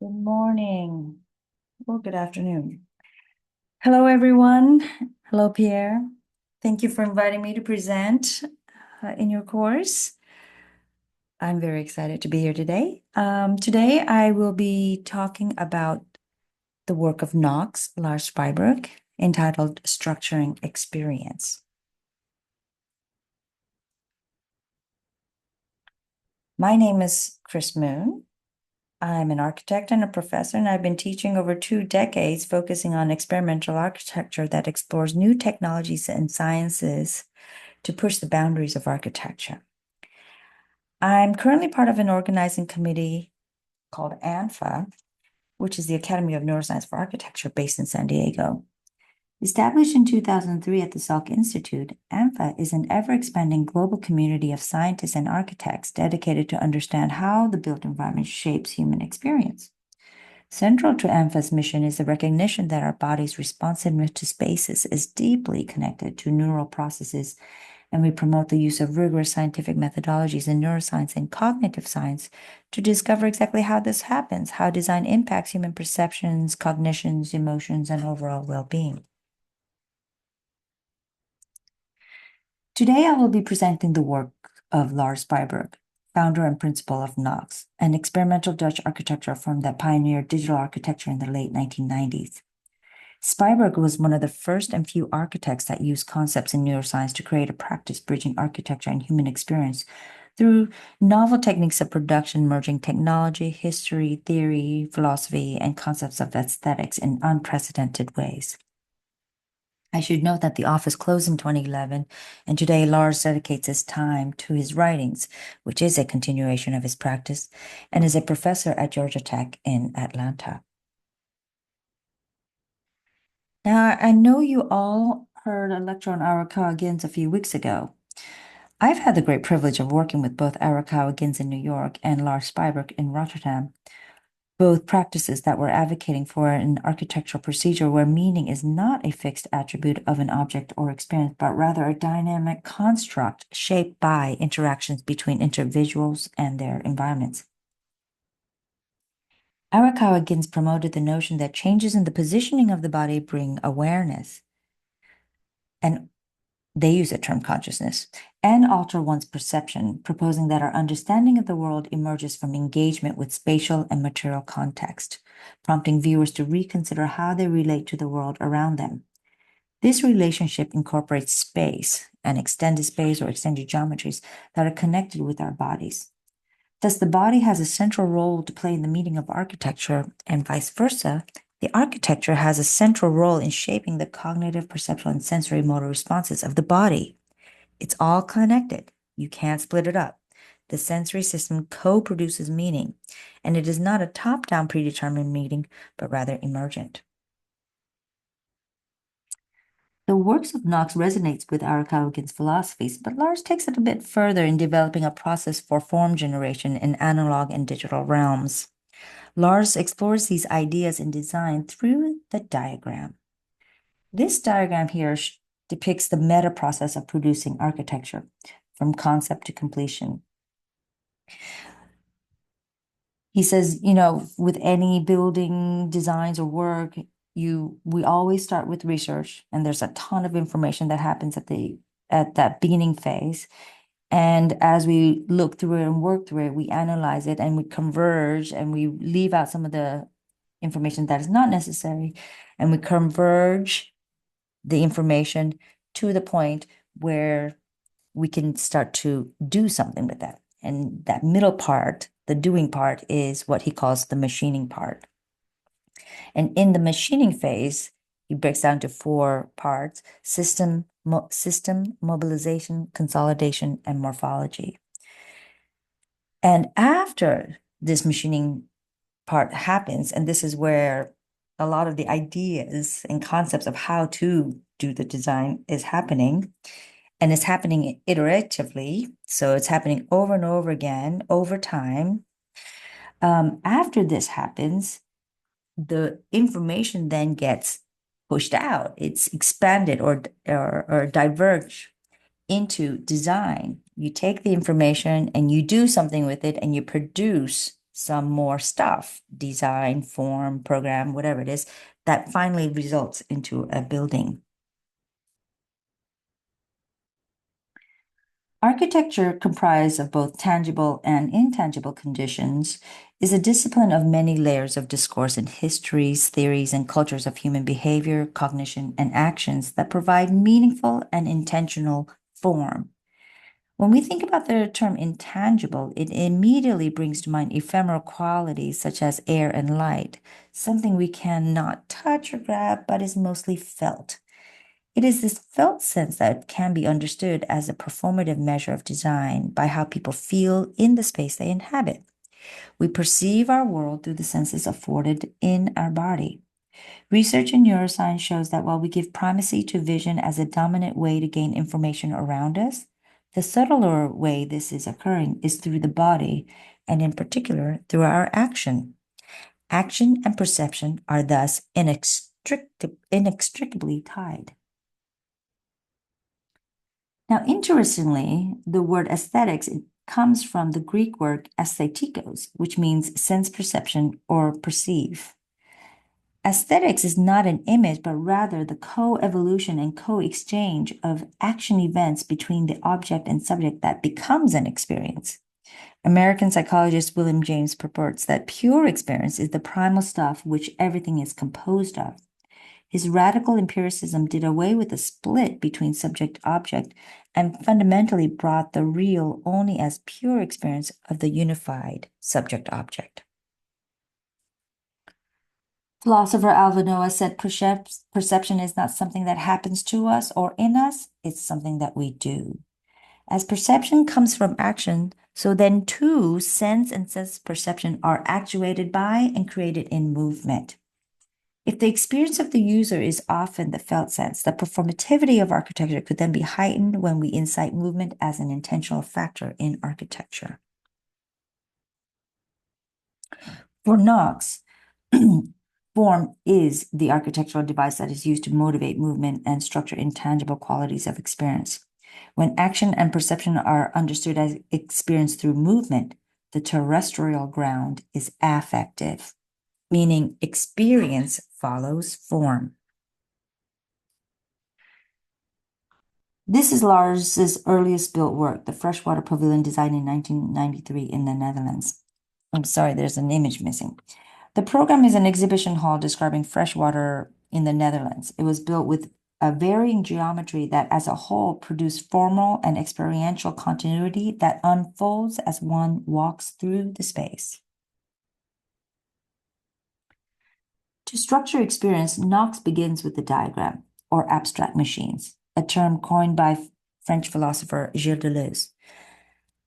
Good morning or good afternoon. Hello, everyone. Hello, Pierre. Thank you for inviting me to present in your course. I'm very excited to be here today. Today, I will be talking about the work of Lars Spuybroek, entitled Structuring Experience. My name is Kris Mun. I'm an architect and a professor, and I've been teaching over 2 decades, focusing on experimental architecture that explores new technologies and sciences to push the boundaries of architecture. I'm currently part of an organizing committee called ANFA, which is the Academy of Neuroscience for Architecture based in San Diego. Established in 2003 at the Salk Institute, ANFA is an ever-expanding global community of scientists and architects dedicated to understand how the built environment shapes human experience. Central to ANFA's mission is the recognition that our body's responsiveness to spaces is deeply connected to neural processes, and we promote the use of rigorous scientific methodologies in neuroscience and cognitive science to discover exactly how this happens, how design impacts human perceptions, cognitions, emotions, and overall well-being. Today, I will be presenting the work of Lars Spuybroek, founder and principal of Knox, an experimental Dutch architecture firm that pioneered digital architecture in the late 1990s. Spuybroek was one of the first and few architects that used concepts in neuroscience to create a practice bridging architecture and human experience through novel techniques of production, merging technology, history, theory, philosophy, and concepts of aesthetics in unprecedented ways. I should note that the office closed in 2011, and today Lars dedicates his time to his writings, which is a continuation of his practice, and is a professor at Georgia Tech in Atlanta. Now, I know you all heard a lecture on Arakawa Gins a few weeks ago. I've had the great privilege of working with both Arakawa Gins in New York and Lars Spuybroek in Rotterdam, both practices that were advocating for an architectural procedure where meaning is not a fixed attribute of an object or experience, but rather a dynamic construct shaped by interactions between individuals and their environments. Arakawa Gins promoted the notion that changes in the positioning of the body bring awareness, and they use the term consciousness, and alter one's perception, proposing that our understanding of the world emerges from engagement with spatial and material context, prompting viewers to reconsider how they relate to the world around them. This relationship incorporates space and extended space or extended geometries that are connected with our bodies. Thus, the body has a central role to play in the meaning of architecture, and vice versa. The architecture has a central role in shaping the cognitive, perceptual, and sensory motor responses of the body. It's all connected. You can't split it up. The sensory system co-produces meaning, and it is not a top-down predetermined meaning, but rather emergent. The works of Knox resonates with Arakawa Gins' philosophies, but Lars takes it a bit further in developing a process for form generation in analog and digital realms. Lars explores these ideas in design through the diagram. This diagram here depicts the meta process of producing architecture, from concept to completion. He says, with any building designs or work, we always start with research, and there's a ton of information that happens at that beginning phase. And as we look through it and work through it, we analyze it and we converge, and we leave out some of the information that is not necessary, and we converge the information to the point where we can start to do something with that. And that middle part, the doing part, is what he calls the machining part. And in the machining phase, he breaks down to 4 parts: system, mobilization, consolidation, and morphology. And after this machining part happens, and this is where a lot of the ideas and concepts of how to do the design is happening, and it's happening iteratively. So it's happening over and over again over time. After this happens, the information then gets pushed out. It's expanded or diverged into design. You take the information and you do something with it, and you produce some more stuff, design, form, program, whatever it is, that finally results into a building. Architecture, comprised of both tangible and intangible conditions, is a discipline of many layers of discourse in histories, theories, and cultures of human behavior, cognition, and actions that provide meaningful and intentional form. When we think about the term intangible, it immediately brings to mind ephemeral qualities such as air and light, something we cannot touch or grab, but is mostly felt. It is this felt sense that can be understood as a performative measure of design by how people feel in the space they inhabit. We perceive our world through the senses afforded in our body. Research in neuroscience shows that while we give primacy to vision as a dominant way to gain information around us, the subtler way this is occurring is through the body, and in particular, through our action. Action and perception are thus inextricably tied. Now, interestingly, the word aesthetics comes from the Greek word aesthetikos, which means sense perception or perceive. Aesthetics is not an image, but rather the co-evolution and co-exchange of action events between the object and subject that becomes an experience. American psychologist William James purports that pure experience is the primal stuff which everything is composed of. His radical empiricism did away with the split between subject-object and fundamentally brought the real only as pure experience of the unified subject-object. Philosopher Alvin Noah said perception is not something that happens to us or in us, it's something that we do. As perception comes from action, so then too sense and sense perception are actuated by and created in movement. If the experience of the user is often the felt sense, the performativity of architecture could then be heightened when we incite movement as an intentional factor in architecture. For Knox, form is the architectural device that is used to motivate movement and structure intangible qualities of experience. When action and perception are understood as experienced through movement, the terrestrial ground is affective, meaning experience follows form. This is Lars's earliest built work, the freshwater pavilion designed in 1993 in the Netherlands. I'm sorry, there's an image missing. The program is an exhibition hall describing freshwater in the Netherlands. It was built with a varying geometry that as a whole produced formal and experiential continuity that unfolds as one walks through the space. To structure experience, Knox begins with the diagram, or abstract machines, a term coined by French philosopher Gilles Deleuze.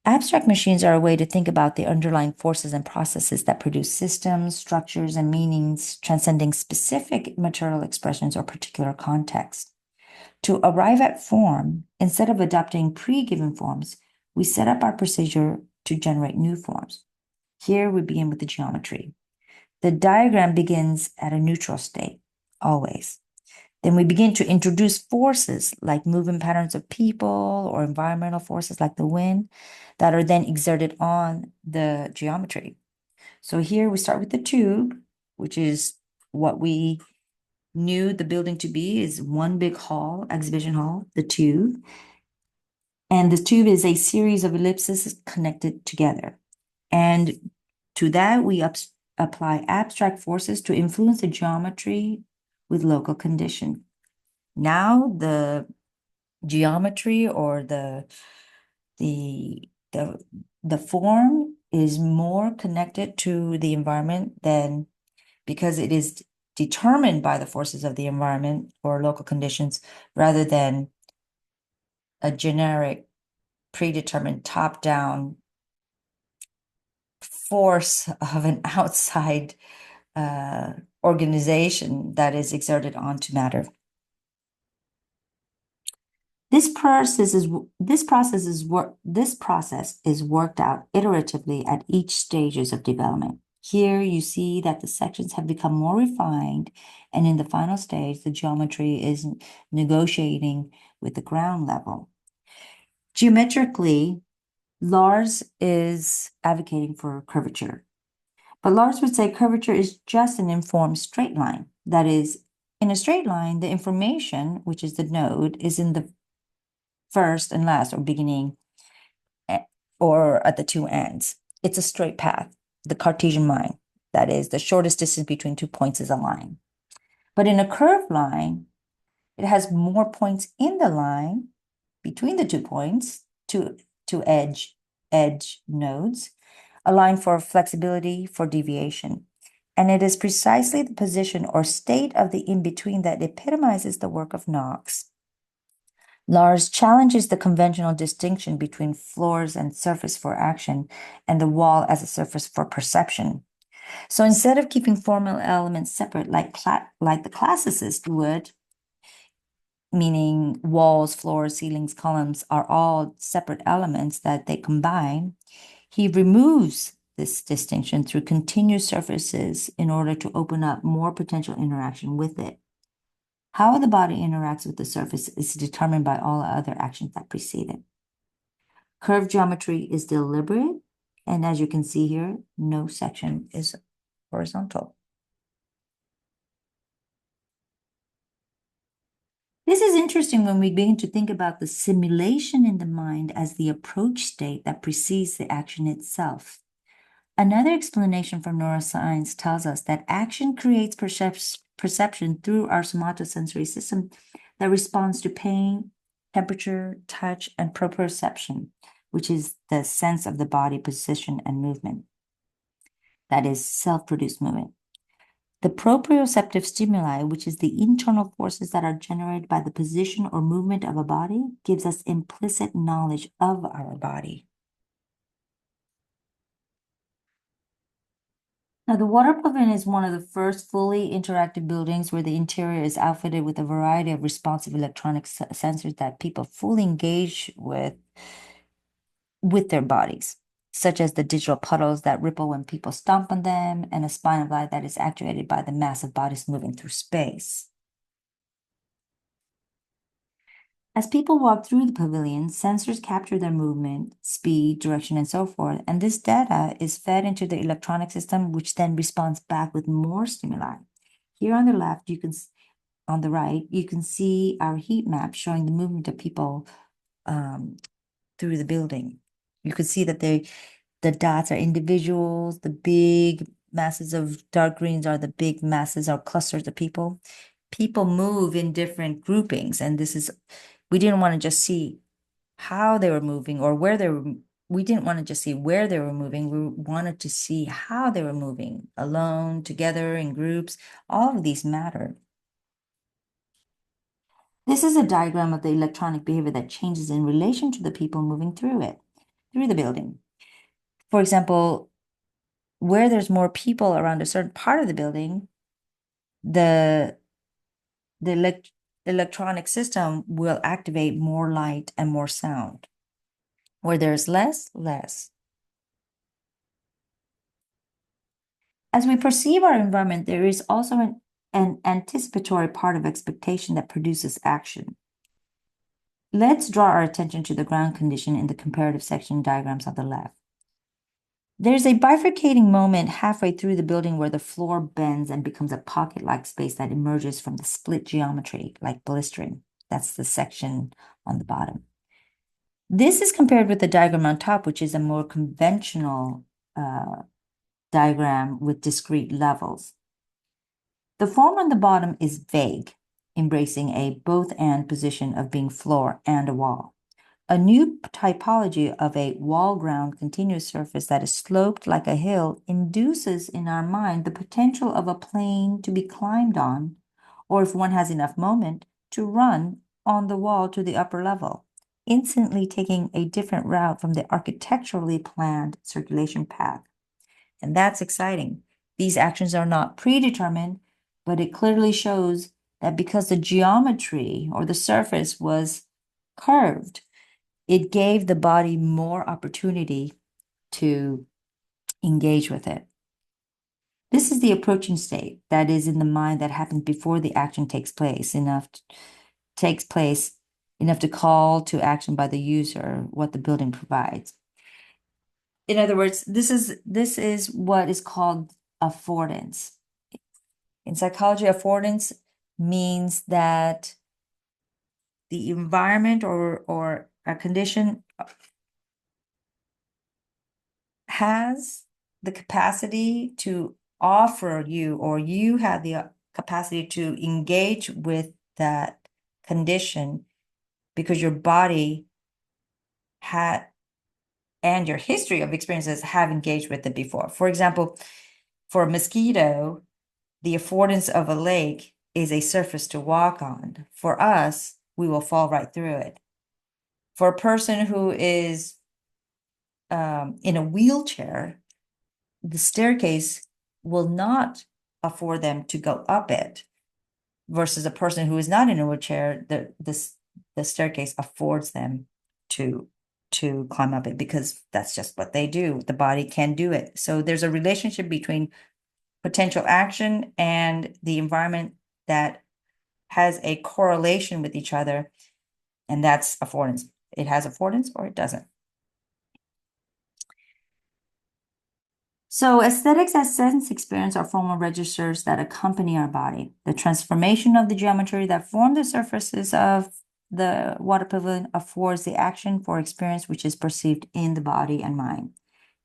Abstract machines are a way to think about the underlying forces and processes that produce systems, structures, and meanings transcending specific material expressions or particular context. To arrive at form, instead of adopting pre-given forms, we set up our procedure to generate new forms. Here we begin with the geometry. The diagram begins at a neutral state, always. Then we begin to introduce forces like movement patterns of people or environmental forces like the wind that are then exerted on the geometry. So here we start with the tube, which is what we knew the building to be, is one big hall, exhibition hall, the tube. And the tube is a series of ellipses connected together. And to that, we apply abstract forces to influence the geometry with local condition. Now the geometry or the form is more connected to the environment than because it is determined by the forces of the environment or local conditions rather than a generic predetermined top-down force of an outside organization that is exerted onto matter. This process is worked out iteratively at each stages of development. Here you see that the sections have become more refined, and in the final stage, the geometry is negotiating with the ground level. Geometrically, Lars is advocating for curvature. But Lars would say curvature is just an informed straight line. That is, in a straight line, the information, which is the node, is in the first and last, or beginning, or at the two ends. It's a straight path, the Cartesian mind. That is, the shortest distance between 2 points is a line. But in a curved line, it has more points in the line between the 2 points, two edge nodes, a line for flexibility, for deviation. And it is precisely the position or state of the in-between that epitomizes the work of Knox. Lars challenges the conventional distinction between floors and surface for action and the wall as a surface for perception. So instead of keeping formal elements separate like the classicists would, meaning walls, floors, ceilings, columns are all separate elements that they combine, he removes this distinction through continuous surfaces in order to open up more potential interaction with it. How the body interacts with the surface is determined by all other actions that precede it. Curved geometry is deliberate, and as you can see here, no section is horizontal. This is interesting when we begin to think about the simulation in the mind as the approach state that precedes the action itself. Another explanation from neuroscience tells us that action creates perception through our somatosensory system that responds to pain, temperature, touch, and proprioception, which is the sense of the body position and movement. That is self-produced movement. The proprioceptive stimuli, which is the internal forces that are generated by the position or movement of a body, gives us implicit knowledge of our body. Now, the Water Pavilion is one of the first fully interactive buildings where the interior is outfitted with a variety of responsive electronic sensors that people fully engage with their bodies, such as the digital puddles that ripple when people stomp on them, and a spine of light that is actuated by the massive bodies moving through space. As people walk through the pavilion, sensors capture their movement, speed, direction, and so forth, and this data is fed into the electronic system, which then responds back with more stimuli. Here on the left, on the right, you can see our heat map showing the movement of people through the building. You can see that the dots are individuals, the big masses of dark greens are the big masses or clusters of people. People move in different groupings, and we didn't want to just see how they were moving or we didn't want to just see where they were moving. We wanted to see how they were moving, alone, together, in groups. All of these matter. This is a diagram of the electronic behavior that changes in relation to the people moving through the building. For example, where there's more people around a certain part of the building, the electronic system will activate more light and more sound. Where there's less. As we perceive our environment, there is also an anticipatory part of expectation that produces action. Let's draw our attention to the ground condition in the comparative section diagrams on the left. There's a bifurcating moment halfway through the building where the floor bends and becomes a pocket-like space that emerges from the split geometry, like blistering. That's the section on the bottom. This is compared with the diagram on top, which is a more conventional diagram with discrete levels. The form on the bottom is vague, embracing a both-and position of being floor and a wall. A new typology of a wall-ground continuous surface that is sloped like a hill induces in our mind the potential of a plane to be climbed on, or if one has enough moment, to run on the wall to the upper level, instantly taking a different route from the architecturally planned circulation path. And that's exciting. These actions are not predetermined, but it clearly shows that because the geometry or the surface was curved, it gave the body more opportunity to engage with it. This is the approaching state that is in the mind that happens before the action takes place, enough to call to action by the user what the building provides. in other words, this is what is called affordance. In psychology, affordance means that the environment or a condition has the capacity to offer you, or you have the capacity to engage with that condition because your body had and your history of experiences have engaged with it before. For example, for a mosquito, the affordance of a lake is a surface to walk on. For us, we will fall right through it. For a person who is in a wheelchair, the staircase will not afford them to go up it, versus a person who is not in a wheelchair, the staircase affords them to climb up it because that's just what they do. The body can do it. So there's a relationship between potential action and the environment that has a correlation with each other, and that's affordance. It has affordance or it doesn't. So aesthetics as sense experience are formal registers that accompany our body. The transformation of the geometry that form the surfaces of the water pavilion affords the action for experience which is perceived in the body and mind.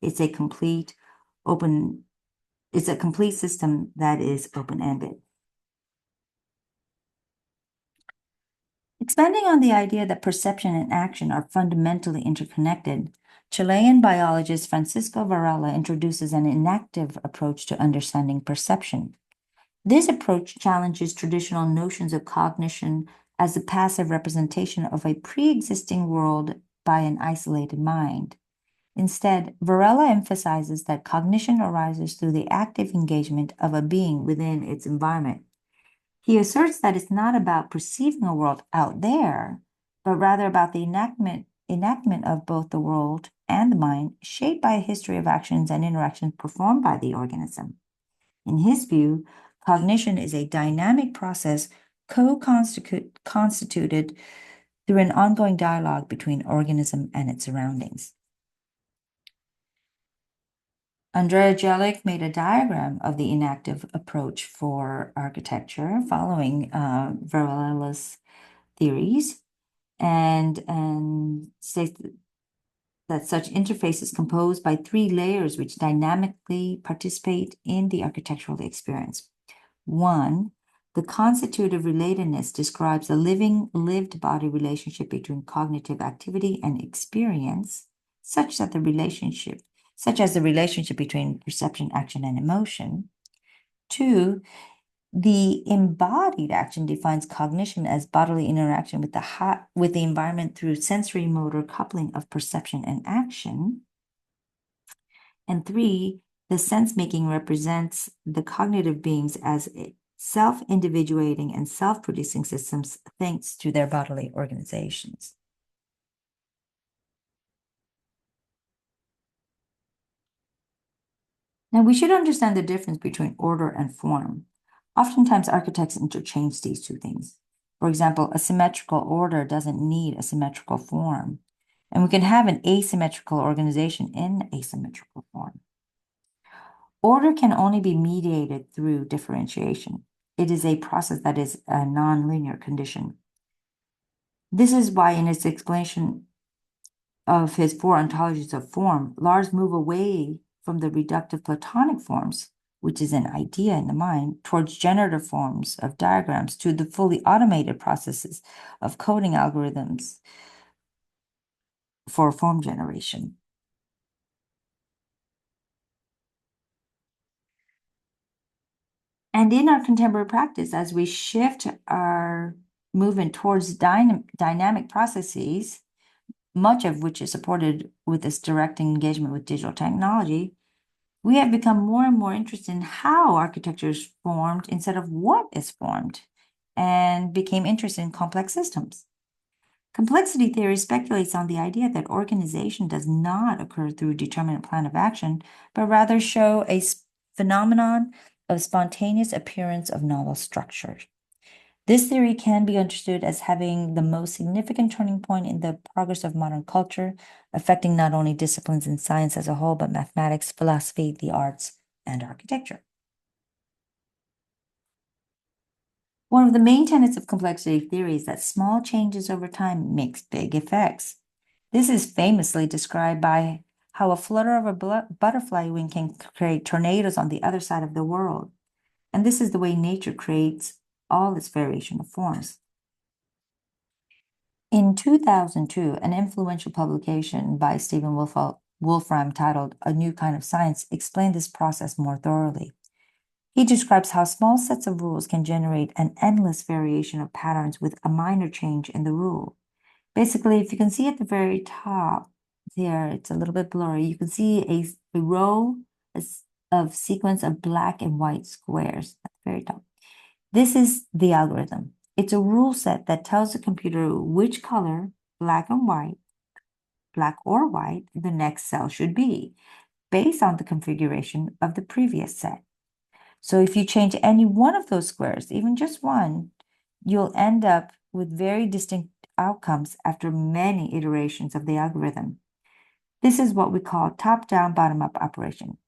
It's a complete system that is open-ended. Expanding on the idea that perception and action are fundamentally interconnected, Chilean biologist Francisco Varela introduces an enactive approach to understanding perception. This approach challenges traditional notions of cognition as the passive representation of a pre-existing world by an isolated mind. Instead, Varela emphasizes that cognition arises through the active engagement of a being within its environment. He asserts that it's not about perceiving a world out there, but rather about the enactment of both the world and the mind, shaped by a history of actions and interactions performed by the organism. In his view, cognition is a dynamic process constituted through an ongoing dialogue between organism and its surroundings. Andrea Jellick made a diagram of the enactive approach for architecture following Varela's theories and states that such interface is composed by three layers which dynamically participate in the architectural experience. One, the constitutive relatedness describes a lived body relationship between cognitive activity and experience, such as the relationship between perception, action, and emotion. Two, the embodied action defines cognition as bodily interaction with the environment through sensory motor coupling of perception and action. And three, the sense-making represents the cognitive beings as self-individuating and self-producing systems thanks to their bodily organizations. Now, we should understand the difference between order and form. Oftentimes, architects interchange these two things. For example, a symmetrical order doesn't need a symmetrical form, and we can have an asymmetrical organization in asymmetrical form. Order can only be mediated through differentiation. It is a process that is a nonlinear condition. This is why in its explanation of his four ontologies of form, Lars moves away from the reductive Platonic forms, which is an idea in the mind, towards generative forms of diagrams to the fully automated processes of coding algorithms for form generation. And in our contemporary practice, as we shift our movement towards dynamic processes, much of which is supported with this direct engagement with digital technology, we have become more and more interested in how architecture is formed instead of what is formed, and became interested in complex systems. Complexity theory speculates on the idea that organization does not occur through a determinate plan of action, but rather show a phenomenon of spontaneous appearance of novel structures. This theory can be understood as having the most significant turning point in the progress of modern culture, affecting not only disciplines in science as a whole, but mathematics, philosophy, the arts, and architecture. One of the main tenets of complexity theory is that small changes over time makes big effects. This is famously described by how a flutter of a butterfly wing can create tornadoes on the other side of the world. And this is the way nature creates all its variation of forms. In 2002, an influential publication by Stephen Wolfram titled A New Kind of Science explained this process more thoroughly. He describes how small sets of rules can generate an endless variation of patterns with a minor change in the rule. Basically, if you can see at the very top there, it's a little bit blurry, you can see a row of sequence of black and white squares at the very top. This is the algorithm. It's a rule set that tells the computer which color, black or white, the next cell should be, based on the configuration of the previous set. So if you change any one of those squares, even just one, you'll end up with very distinct outcomes after many iterations of the algorithm. This is what we call top-down, bottom-up operation.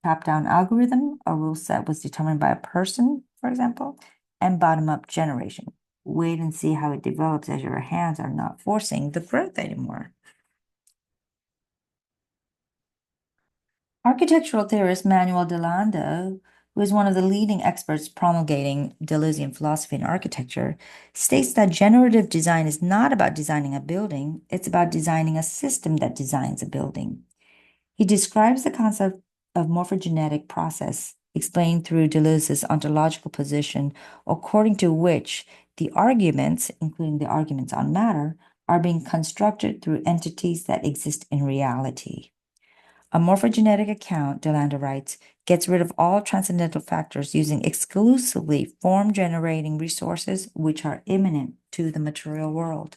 Top-down algorithm, a rule set was determined by a person, for example, and bottom-up generation. Wait and see how it develops as your hands are not forcing the growth anymore. Architectural theorist Manuel Delanda, who is one of the leading experts promulgating Deleuzian philosophy in architecture, states that generative design is not about designing a building, it's about designing a system that designs a building. He describes the concept of morphogenetic process, explained through Deleuze's ontological position, according to which the arguments, including the arguments on matter, are being constructed through entities that exist in reality. A morphogenetic account, Delanda writes, gets rid of all transcendental factors using exclusively form-generating resources which are immanent to the material world.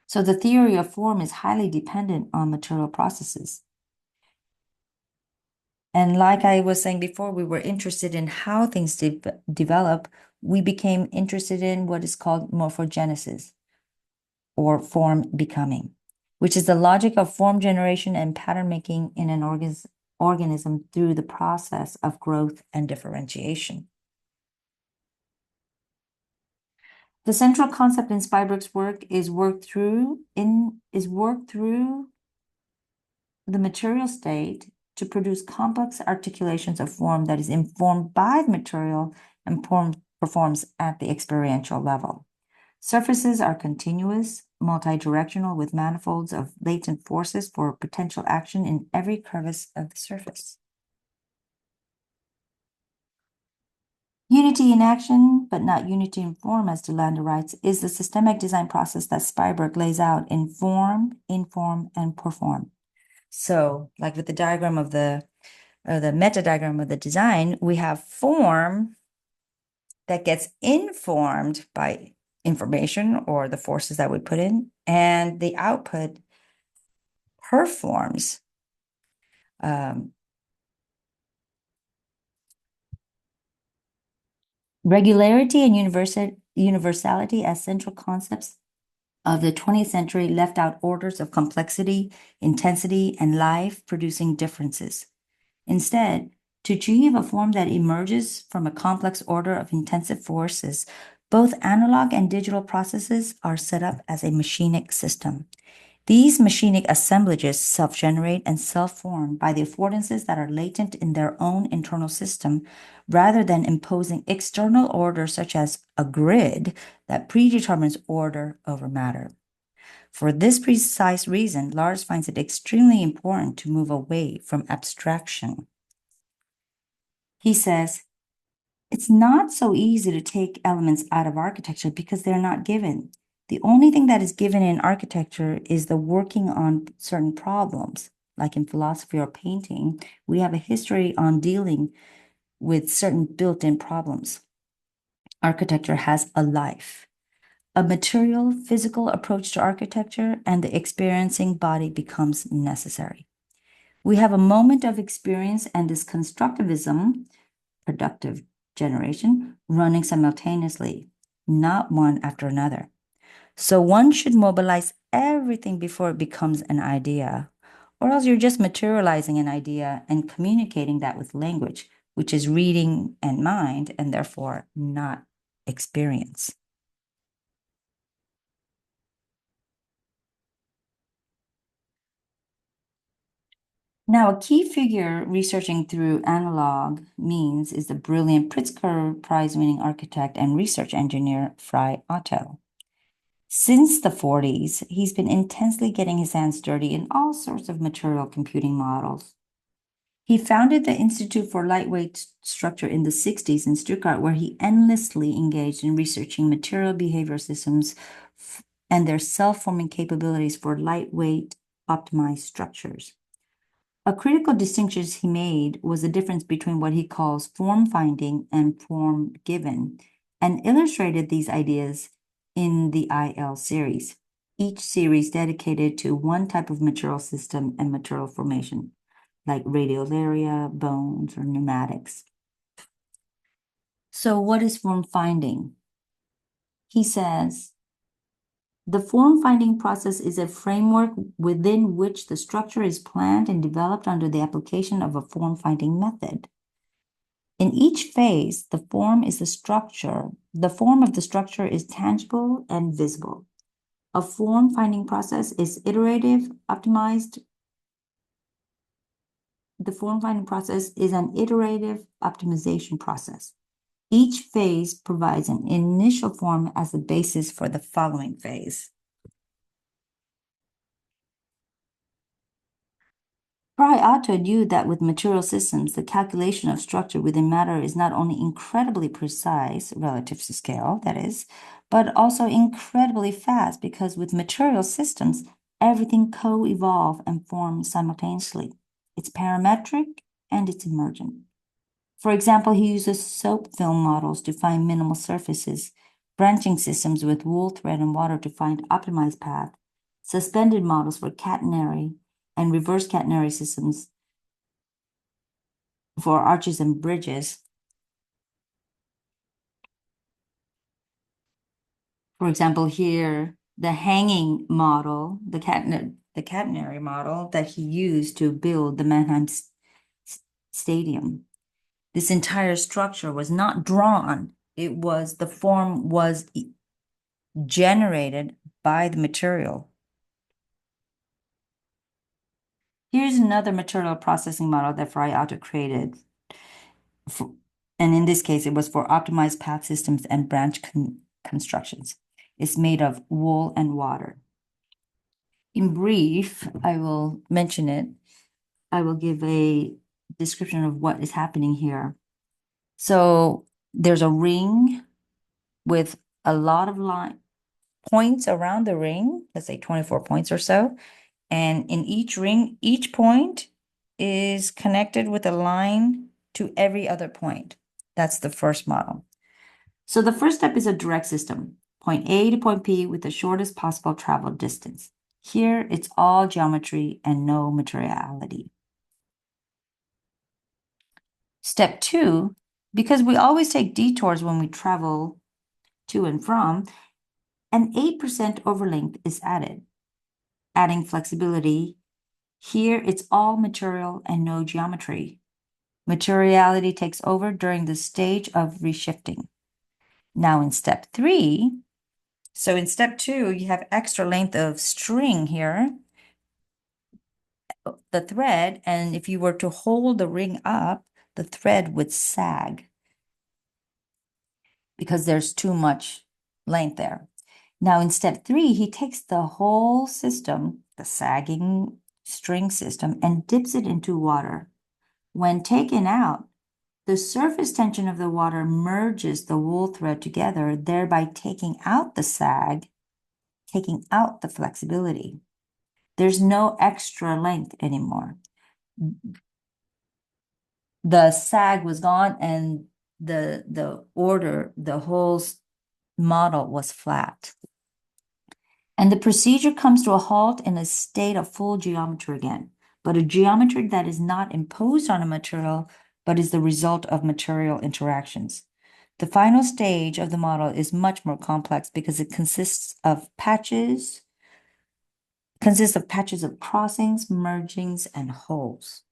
So the theory of form is highly dependent on material processes. And like I was saying before, we were interested in how things develop. We became interested in what is called morphogenesis, or form becoming, which is the logic of form generation and pattern making in an organism through the process of growth and differentiation. The central concept in Spuybroek's work is worked through the material state to produce complex articulations of form that is informed by the material and performs at the experiential level. Surfaces are continuous, multi-directional, with manifolds of latent forces for potential action in every crevice of the surface. Unity in action, but not unity in form, as Delanda writes, is the systemic design process that Spuybroek lays out in form, inform, and perform. So, like with the diagram of the meta diagram of the design, we have form that gets informed by information or the forces that we put in, and the output performs. Regularity and universality as central concepts of the 20th century left out orders of complexity, intensity, and life producing differences. Instead, to achieve a form that emerges from a complex order of intensive forces, both analog and digital processes are set up as a machinic system. These machinic assemblages self-generate and self-form by the affordances that are latent in their own internal system, rather than imposing external order such as a grid that predetermines order over matter. For this precise reason, Lars finds it extremely important to move away from abstraction. He says, it's not so easy to take elements out of architecture because they're not given. The only thing that is given in architecture is the working on certain problems. Like in philosophy or painting, we have a history on dealing with certain built-in problems. Architecture has a life, a material, physical approach to architecture, and the experiencing body becomes necessary. We have a moment of experience, and this constructivism, productive generation running simultaneously, not one after another. So one should mobilize everything before it becomes an idea, or else you're just materializing an idea and communicating that with language, which is reading and mind, and therefore not experience. Now, a key figure researching through analog means is the brilliant Pritzker Prize-winning architect and research engineer Frei Otto. Since the 40s, he's been intensely getting his hands dirty in all sorts of material computing models. He founded the Institute for Lightweight Structure in the 60s in Stuttgart, where he endlessly engaged in researching material behavior systems and their self-forming capabilities for lightweight optimized structures. A critical distinction he made was the difference between what he calls form finding and form given, and illustrated these ideas in the IL series, each series dedicated to one type of material system and material formation, like radiolaria, bones, or pneumatics. So what is form finding? He says, the form-finding process is a framework within which the structure is planned and developed under the application of a form-finding method. In each phase, the form of the structure is tangible and visible. A form-finding process is iterative, optimized. The form-finding process is an iterative optimization process. Each phase provides an initial form as the basis for the following phase. Frei Otto knew that with material systems, the calculation of structure within matter is not only incredibly precise relative to scale, that is, but also incredibly fast, because with material systems, everything co-evolve and form simultaneously. It's parametric and it's emergent. For example, he uses soap film models to find minimal surfaces, branching systems with wool thread and water to find optimized path, suspended models for catenary and reverse catenary systems for arches and bridges. For example, here, the hanging model, the catenary model that he used to build the Mannheim Stadium. This entire structure was not drawn. The form was generated by the material. Here's another material processing model that Frei Otto created. And in this case, it was for optimized path systems and branch constructions. It's made of wool and water. In brief, I will mention it. I will give a description of what is happening here. So there's a ring with a lot of points around the ring, let's say 24 points or so. And in each ring, each point is connected with a line to every other point. That's the first model. So the first step is a direct system, point A to point P with the shortest possible travel distance. Here, it's all geometry and no materiality. Step 2, because we always take detours when we travel to and from, an 8% overlength is added, adding flexibility. Here, it's all material and no geometry. Materiality takes over during the stage of reshifting. Now in step 3, so in step 2, you have extra length of string here, the thread, and if you were to hold the ring up, the thread would sag because there's too much length there. Now in step 3, he takes the whole system, the sagging string system, and dips it into water. When taken out, the surface tension of the water merges the wool thread together, thereby taking out the sag, taking out the flexibility. There's no extra length anymore. The sag was gone and the whole model was flat. And the procedure comes to a halt in a state of full geometry again, but a geometry that is not imposed on a material, but is the result of material interactions. The final stage of the model is much more complex because it consists of patches of crossings, mergings, and holes.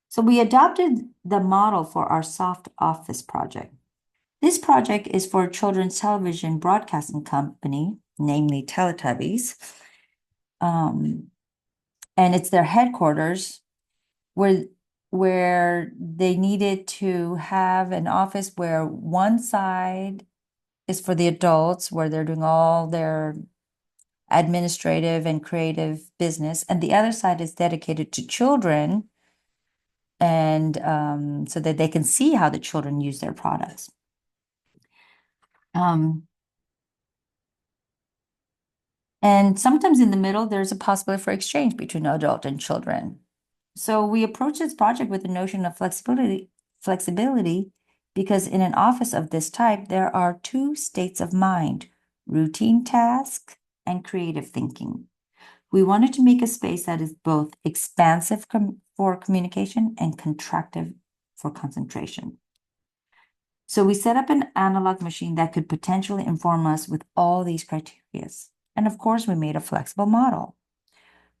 So we adopted the model for our soft office project. This project is for a children's television broadcasting company, namely Teletubbies. And it's their headquarters where they needed to have an office where one side is for the adults, where they're doing all their administrative and creative business, and the other side is dedicated to children, and so that they can see how the children use their products. And sometimes in the middle, there's a possibility for exchange between adult and children. So we approach this project with the notion of flexibility, because in an office of this type, there are two states of mind: routine task and creative thinking. We wanted to make a space that is both expansive for communication and contractive for concentration. So we set up an analog machine that could potentially inform us with all these criteria. And of course, we made a flexible model.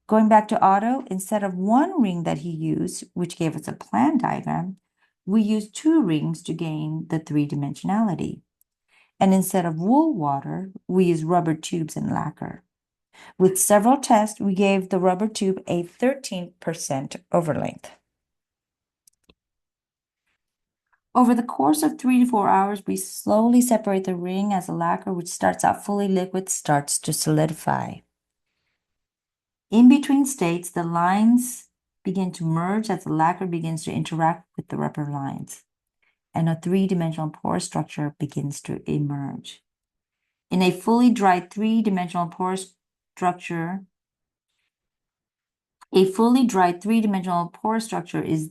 Going back to Otto, instead of one ring that he used, which gave us a plan diagram, we used two rings to gain the three-dimensionality. And instead of wool water, we used rubber tubes and lacquer. With several tests, we gave the rubber tube a 13% overlength. Over the course of 3 to 4 hours, we slowly separate the ring as the lacquer, which starts out fully liquid, starts to solidify. In between states, the lines begin to merge as the lacquer begins to interact with the rubber lines, and a three-dimensional porous structure begins to emerge. In a fully dried three-dimensional porous structure, is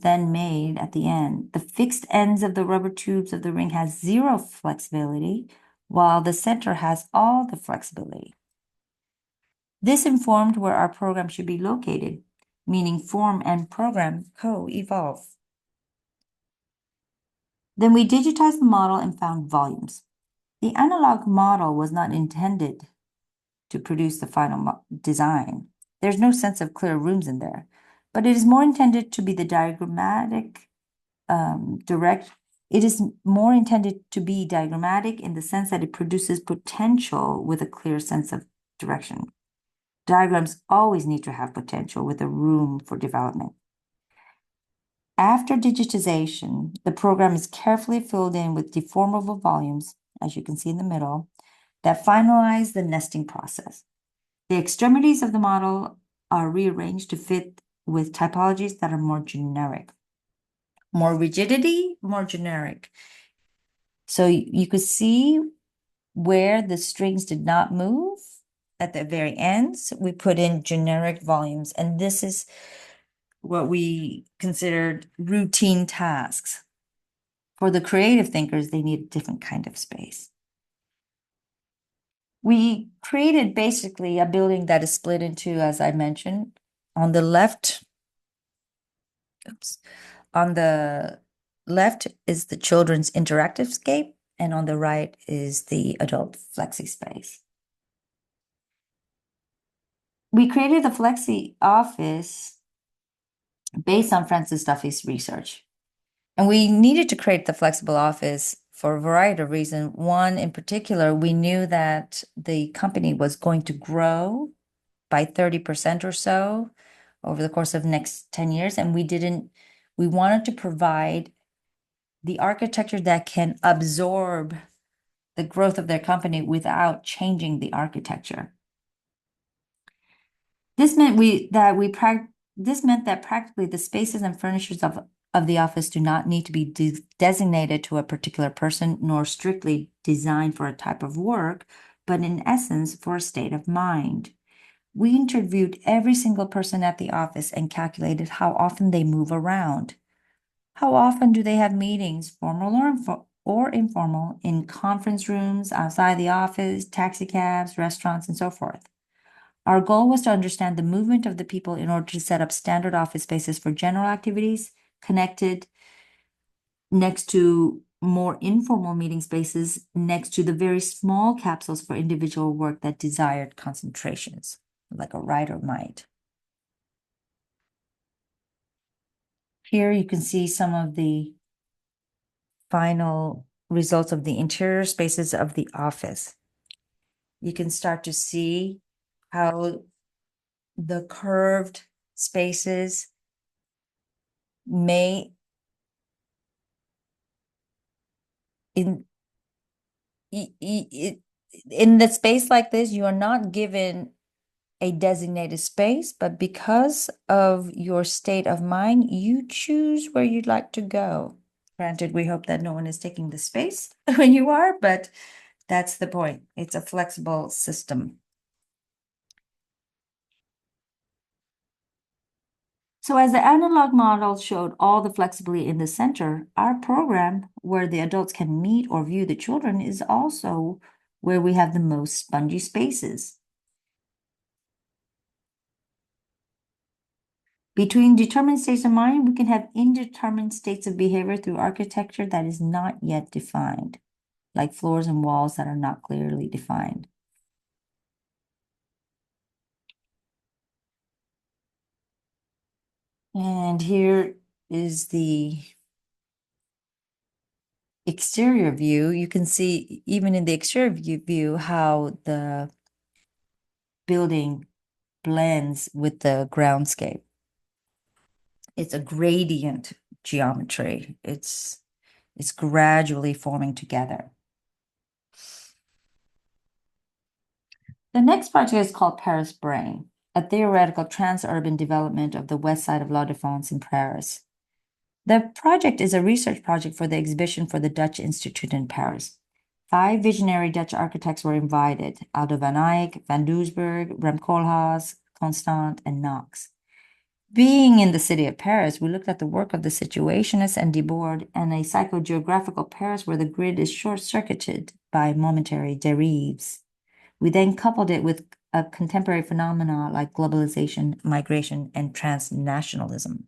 then made at the end. The fixed ends of the rubber tubes of the ring has zero flexibility, while the center has all the flexibility. This informed where our program should be located, meaning form and program co-evolve. Then we digitized the model and found volumes. The analog model was not intended to produce the final design. There's no sense of clear rooms in there, but it is more intended to be the diagrammatic It is more intended to be diagrammatic in the sense that it produces potential with a clear sense of direction. Diagrams always need to have potential with a room for development. After digitization, the program is carefully filled in with deformable volumes, as you can see in the middle, that finalize the nesting process. The extremities of the model are rearranged to fit with typologies that are more generic. More rigidity, more generic. So you could see where the strings did not move at the very ends, we put in generic volumes, and this is what we considered routine tasks. For the creative thinkers, they need a different kind of space. We created basically a building that is split into, as I mentioned, on the left is the children's interactive scape, and on the right is the adult flexi space. We created the flexi office based on Francis Duffy's research. And we needed to create the flexible office for a variety of reasons. One in particular, we knew that the company was going to grow by 30% or so over the course of the next 10 years. And we wanted to provide the architecture that can absorb the growth of their company without changing the architecture. This meant that practically the spaces and furnitures of the office do not need to be designated to a particular person, nor strictly designed for a type of work, but in essence for a state of mind. We interviewed every single person at the office and calculated how often they move around. How often do they have meetings, formal or informal, in conference rooms, outside the office, taxi cabs, restaurants, and so forth. Our goal was to understand the movement of the people in order to set up standard office spaces for general activities, connected next to more informal meeting spaces, next to the very small capsules for individual work that desired concentrations, like a writer might. Here you can see some of the final results of the interior spaces of the office. You can start to see how the curved spaces may in in the space like this, you are not given a designated space, but because of your state of mind, you choose where you'd like to go. Granted, we hope that no one is taking the space when you are, but that's the point. It's a flexible system. So as the analog model showed all the flexibility in the center, our program where the adults can meet or view the children is also where we have the most spongy spaces. Between determined states of mind, we can have indeterminate states of behavior through architecture that is not yet defined, like floors and walls that are not clearly defined. And here is the exterior view. You can see, even in the exterior view, how the building blends with the groundscape. It's a gradient geometry. It's gradually forming together. The next project is called Paris Brain, a theoretical trans-urban development of the west side of La Défense in Paris. The project is a research project for the exhibition for the Dutch Institute in Paris. 5 visionary Dutch architects were invited: Aldo van Eyck, Van Doesburg, Rem Koolhaas, Constant, and Knox. Being in the city of Paris, we looked at the work of the Situationists and Debord and a psychogeographical Paris where the grid is short-circuited by momentary derives. We then coupled it with a contemporary phenomena like globalization, migration, and transnationalism.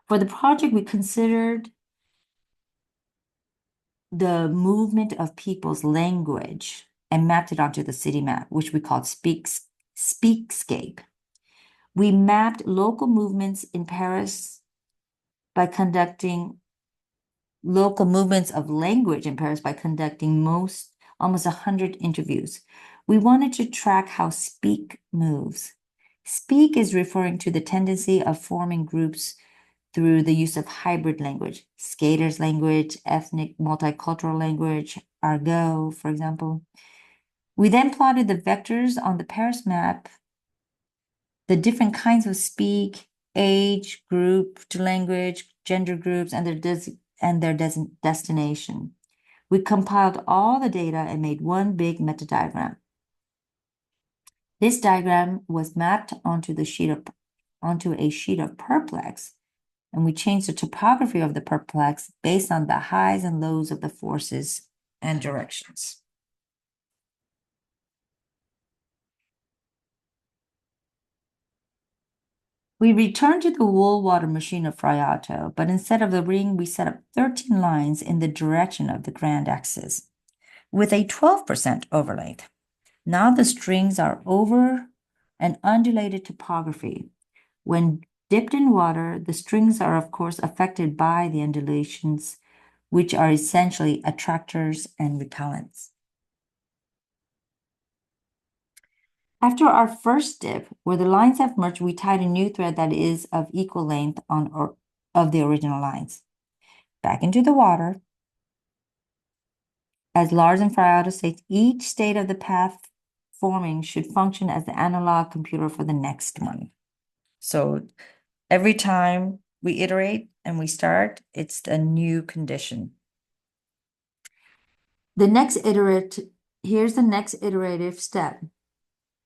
For the project, we considered the movement of people's language and mapped it onto the city map, which we called Speakscape. We mapped local movements in Paris by conducting local movements of language in Paris by conducting almost 100 interviews. We wanted to track how speak moves. Speak is referring to the tendency of forming groups through the use of hybrid language, skaters' language, ethnic multicultural language, argot, for example. We then plotted the vectors on the Paris map, the different kinds of speak, age, group to language, gender groups, and their destination. We compiled all the data and made one big meta diagram. This diagram was mapped onto a sheet of perplex, and we changed the topography of the perplex based on the highs and lows of the forces and directions. We returned to the wool water machine of Friato, but instead of the ring, we set up 13 lines in the direction of the grand axis with a 12% overlay. Now the strings are over an undulated topography. When dipped in water, the strings are, of course, affected by the undulations, which are essentially attractors and repellents. After our first dip, where the lines have merged, we tied a new thread that is of equal length of the original lines. Back into the water. As Lars and Friato states, each state of the path forming should function as the analog computer for the next one. So every time we iterate and we start, it's a new condition. Here's the next iterative step.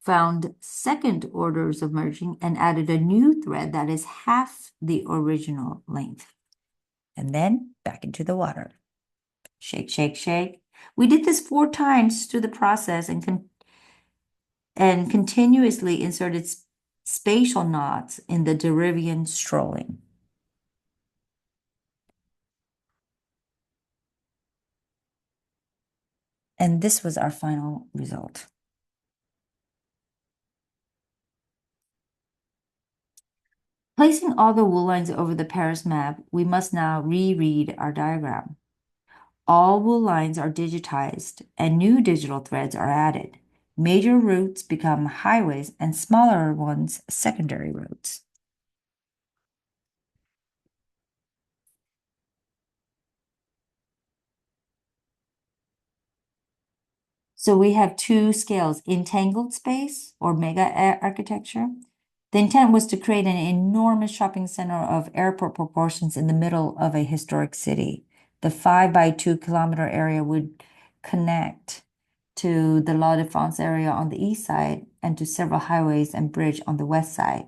Found second orders of merging and added a new thread that is half the original length. And then back into the water. Shake, shake, shake. We did this 4 times through the process and continuously inserted spatial knots in the Derivian strolling. And this was our final result. Placing all the wool lines over the Paris map, we must now reread our diagram. All wool lines are digitized and new digital threads are added. Major routes become highways and smaller ones secondary roads. So we have two scales, entangled space or mega architecture. The intent was to create an enormous shopping center of airport proportions in the middle of a historic city. The 5 by 2 kilometer area would connect to the La Défense area on the east side and to several highways and bridge on the west side.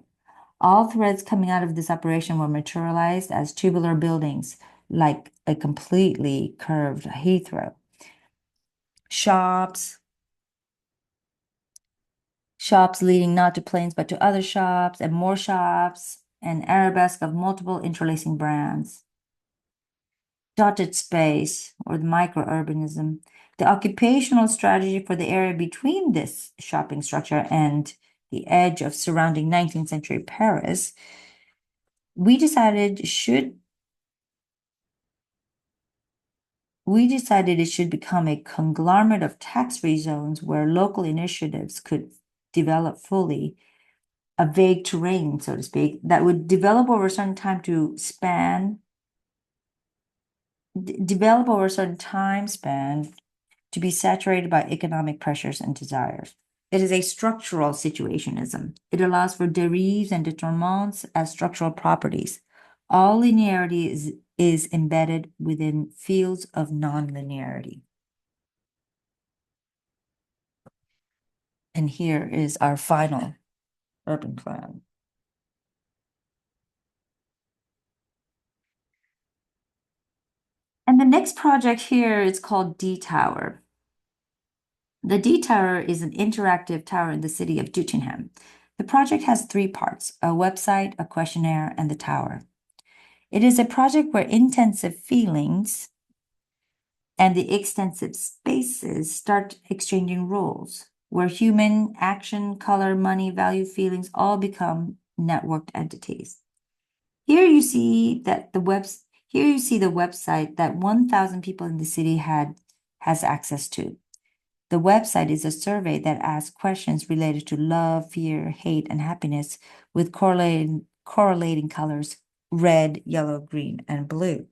All threads coming out of this operation were materialized as tubular buildings, like a completely curved Heathrow. Shops leading not to planes but to other shops, and more shops, an arabesque of multiple interlacing brands. Dotted space, or the microurbanism. The occupational strategy for the area between this shopping structure and the edge of surrounding 19th century Paris, we decided it should become a conglomerate of tax-free zones where local initiatives could develop fully a vague terrain, so to speak, that would develop over a certain time span to be saturated by economic pressures and desires. It is a structural situationism. It allows for dérives and détournements as structural properties. All linearity is embedded within fields of non-linearity. And here is our final urban plan. And the next project here is called D-Tower. The D-Tower is an interactive tower in the city of Tottenham. The project has 3 parts, a website, a questionnaire, and the tower. It is a project where intensive feelings and the extensive spaces start exchanging roles, where human action, color, money, value, feelings all become networked entities. Here you see the website that 1,000 people in the city has access to. The website is a survey that asks questions related to love, fear, hate, and happiness with correlating colors, red, yellow, green, and blue.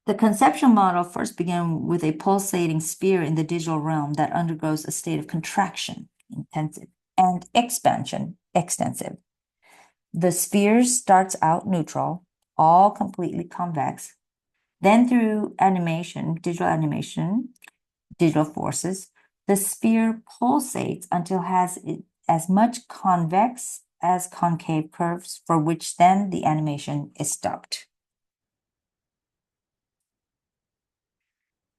The conceptual model first began with a pulsating sphere in the digital realm that undergoes a state of contraction, intensive, and expansion, extensive. The sphere starts out neutral, all completely convex. Then through digital forces, the sphere pulsates until it has as much convex as concave curves, for which then the animation is stopped.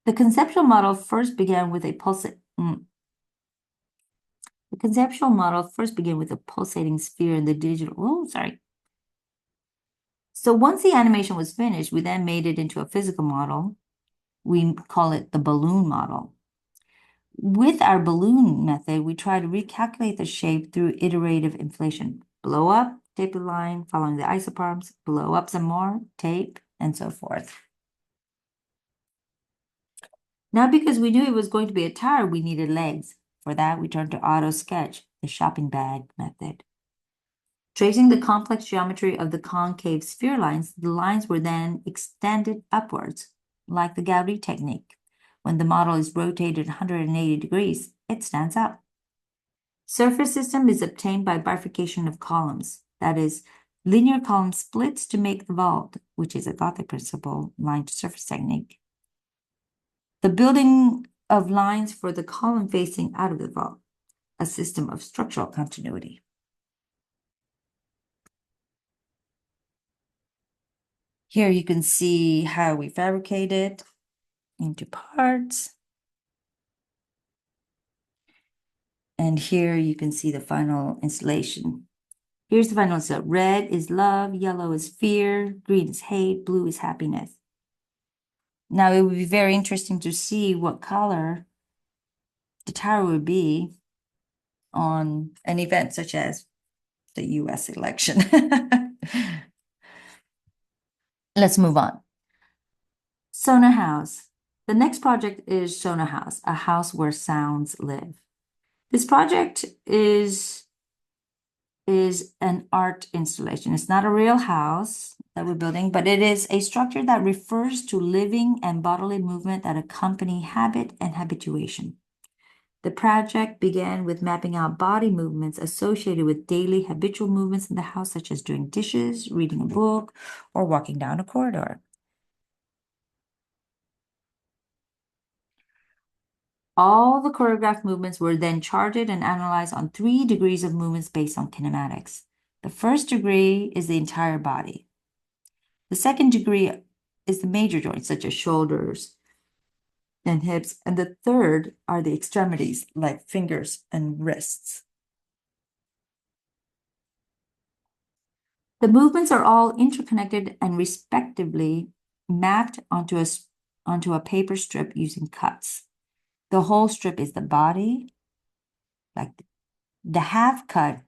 The conceptual model first began with a pulsating sphere in the digital. So once the animation was finished, we then made it into a physical model. We call it the balloon model. With our balloon method, we try to recalculate the shape through iterative inflation. Blow up, tape a line, following the isoparms, blow up some more, tape, and so forth. Now, because we knew it was going to be a tower, we needed legs. For that, we turned to auto sketch, the shopping bag method. Tracing the complex geometry of the concave sphere lines, the lines were then extended upwards, like the Gaudi technique. When the model is rotated 180 degrees, it stands up. Surface system is obtained by bifurcation of columns. That is, linear column splits to make the vault, which is a Gothic principle, line to surface technique. The building of lines for the column facing out of the vault, a system of structural continuity. Here you can see how we fabricate it into parts. And here you can see the final installation. Here's the final installation. Red is love, yellow is fear, green is hate, blue is happiness. Now, it would be very interesting to see what color the tower would be on an event such as the US election. Let's move on. Sona House. The next project is Sona House, a house where sounds live. This project is an art installation. It's not a real house that we're building, but it is a structure that refers to living and bodily movement that accompany habit and habituation. The project began with mapping out body movements associated with daily habitual movements in the house, such as doing dishes, reading a book, or walking down a corridor. All the choreographed movements were then charted and analyzed on 3 degrees of movements based on kinematics. The first degree is the entire body. The second degree is the major joints, such as shoulders and hips, and the third are the extremities, like fingers and wrists. The movements are all interconnected and respectively mapped onto a paper strip using cuts. The whole strip is the body, like the half cut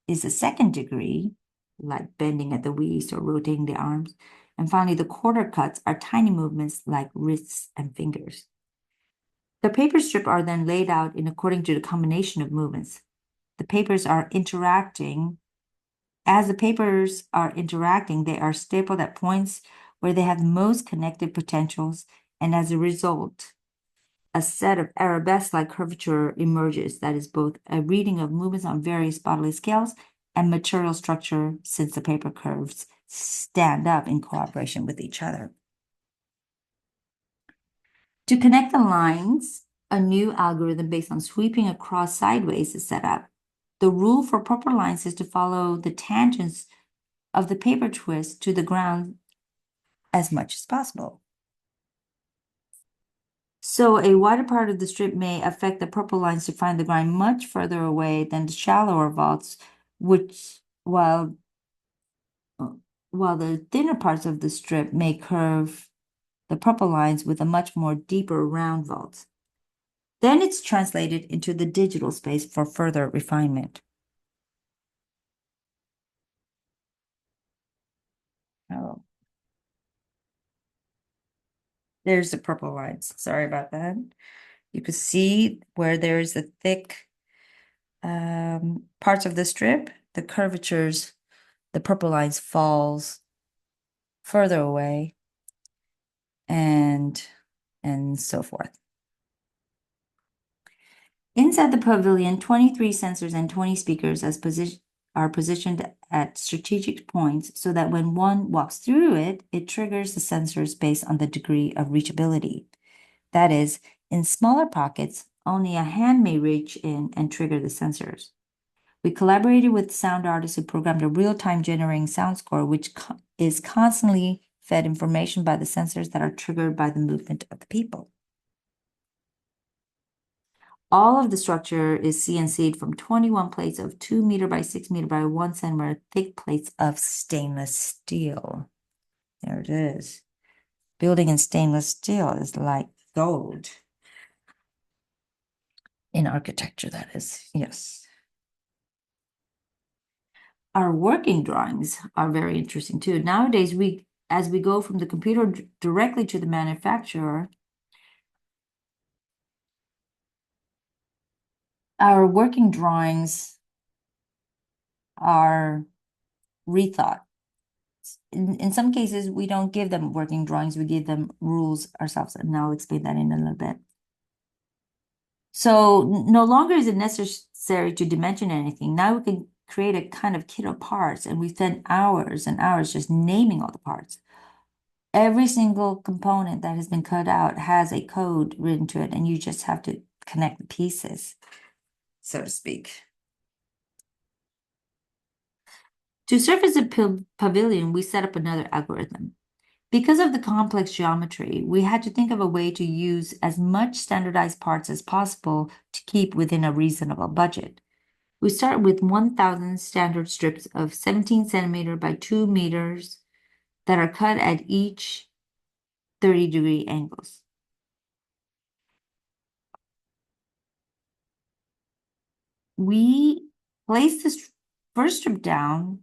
is the second degree, like bending at the waist or rotating the arms. And finally, the quarter cuts are tiny movements like wrists and fingers. The paper strip are then laid out in according to the combination of movements. The papers are interacting. As the papers are interacting, they are stapled at points where they have the most connected potentials, and as a result, a set of arabesque-like curvature emerges that is both a reading of movements on various bodily scales and material structure, since the paper curves stand up in cooperation with each other. To connect the lines, a new algorithm based on sweeping across sideways is set up. The rule for proper lines is to follow the tangents of the paper twist to the ground as much as possible. So a wider part of the strip may affect the purple lines to find the ground much further away than the shallower vaults, which while the thinner parts of the strip may curve the purple lines with a much more deeper round vaults. Then it's translated into the digital space for further refinement. Oh, there's the purple lines. Sorry about that. You could see where there's the thick parts of the strip, the curvatures, the purple lines falls further away, and so forth. Inside the pavilion, 23 sensors and 20 speakers are positioned at strategic points so that when one walks through it, it triggers the sensors based on the degree of reachability. That is, in smaller pockets, only a hand may reach in and trigger the sensors. We collaborated with sound artists who programmed a real-time generating sound score, which is constantly fed information by the sensors that are triggered by the movement of the people. All of the structure is CNC'd from 21 plates of 2 meter by 6 meter by 1 centimeter thick plates of stainless steel. There it is. Building in stainless steel is like gold. In architecture, that is, yes. Our working drawings are very interesting too. Nowadays, as we go from the computer directly to the manufacturer, our working drawings are rethought. In some cases, we don't give them working drawings, we give them rules ourselves, and I'll explain that in a little bit. So no longer is it necessary to dimension anything. Now we can create a kind of kit of parts, and we spend hours and hours just naming all the parts. Every single component that has been cut out has a code written to it, and you just have to connect the pieces, so to speak. To surface a pavilion, we set up another algorithm. Because of the complex geometry, we had to think of a way to use as much standardized parts as possible to keep within a reasonable budget. We start with 1,000 standard strips of 17 centimeter by 2 meters that are cut at each 30-degree angles. We place this first strip down.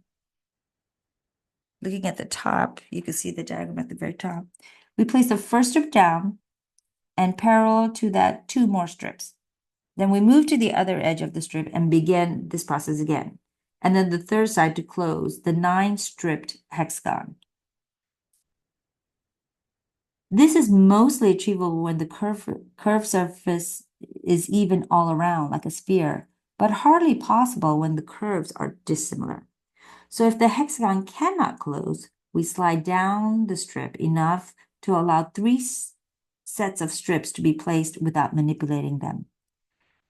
Looking at the top, you can see the diagram at the very top. We place the first strip down and parallel to that 2 more strips. Then we move to the other edge of the strip and begin this process again. And then the third side to close the 9-stripped hexagon. This is mostly achievable when the curved surface is even all around, like a sphere, but hardly possible when the curves are dissimilar. So if the hexagon cannot close, we slide down the strip enough to allow 3 sets of strips to be placed without manipulating them.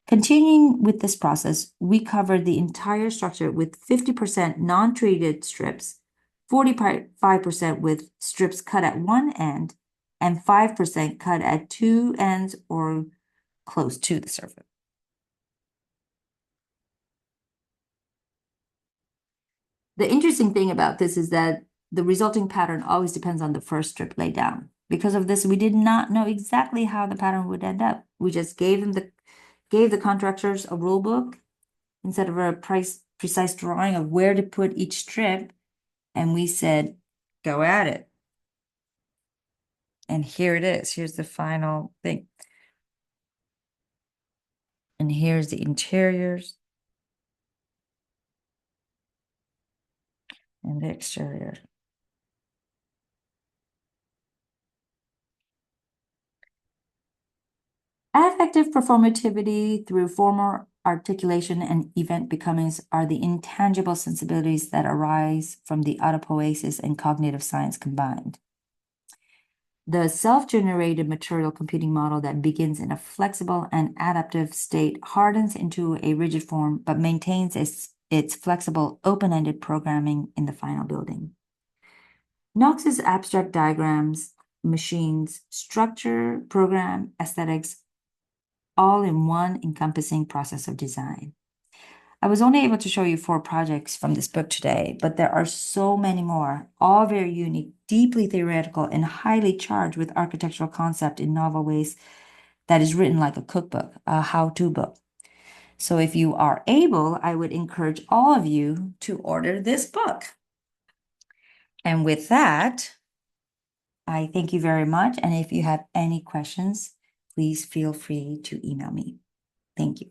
Continuing with this process, we covered the entire structure with 50% non-treated strips, 45% with strips cut at one end, and 5% cut at 2 ends or close to the surface. The interesting thing about this is that the resulting pattern always depends on the first strip laid down. Because of this, we did not know exactly how the pattern would end up. We just gave the contractors a rule book instead of a precise drawing of where to put each strip, and we said, go at it. And here it is. Here's the final thing. And here's the interiors and the exterior. Affective performativity through formal articulation and event becomings are the intangible sensibilities that arise from the autopoiesis and cognitive science combined. The self-generated material computing model that begins in a flexible and adaptive state hardens into a rigid form, but maintains its flexible, open-ended programming in the final building. Knox's abstract diagrams, machines, structure, program, aesthetics, all in one encompassing process of design. I was only able to show you 4 projects from this book today, but there are so many more, all very unique, deeply theoretical, and highly charged with architectural concept in novel ways that is written like a cookbook, a how-to book. So if you are able, I would encourage all of you to order this book. And with that, I thank you very much. And if you have any questions, please feel free to email me. Thank you.